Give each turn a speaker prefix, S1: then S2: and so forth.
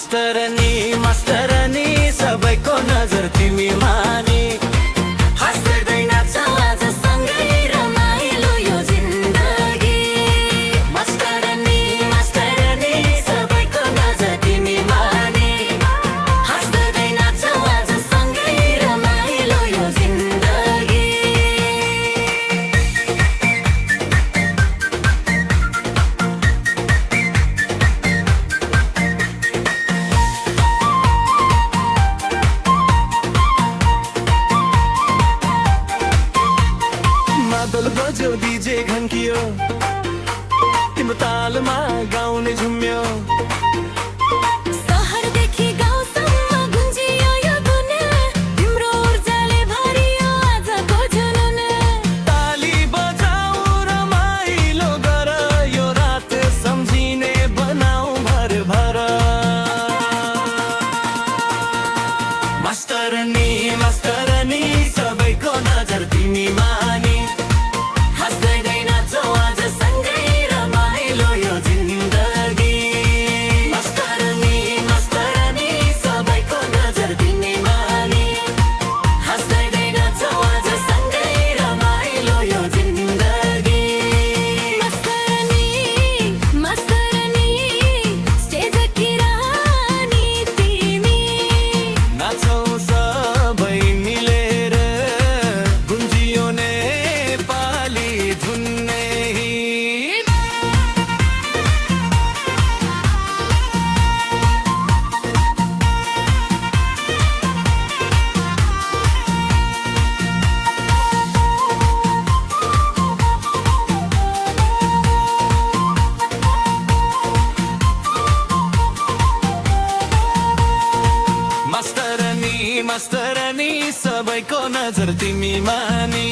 S1: मास्तरनी मास्तरनी सबैको नजर तिमी मानी
S2: हाँस्दै नाच्छौ आज सँगै रमाइलो यो जिन्दगी मास्तरनी मास्तरनी सबैको नजर तिमी मानी हाँस्दै नाच्छौ आज सँगै रमाइलो यो जिन्दगी
S1: मादल बज्यो डीजे घन्कियो तिम्रो तालमा गाउने झुम्यो
S2: सहरदेखि गाउँसम्म गुन्जियो यो धुन तिम्रो ऊर्जाले भरियो आजको जुनुन
S1: ताली बजाऊ रमाइलो गर यो रात सम्झिने बनाऊ भर भर मास्तरनी मास्तरनी सबैको नजर तिमी मानी
S2: हाँस्दै नाच्छौ आज सँगै रमाइलो यो जिन्दगी मास्तरनी मास्तरनी सबैको नजर तिमी मानी हाँस्दै नाच्छौ आज सँगै रमाइलो यो जिन्दगी मास्तरनी मास्तरनी स्टेजकी रानी तिमी
S1: नाचौ सबै मिलेर गुन्जियो नेपाली धुन हिट मास्तरनी मास्तरनी सबैको नजर तिमी मानी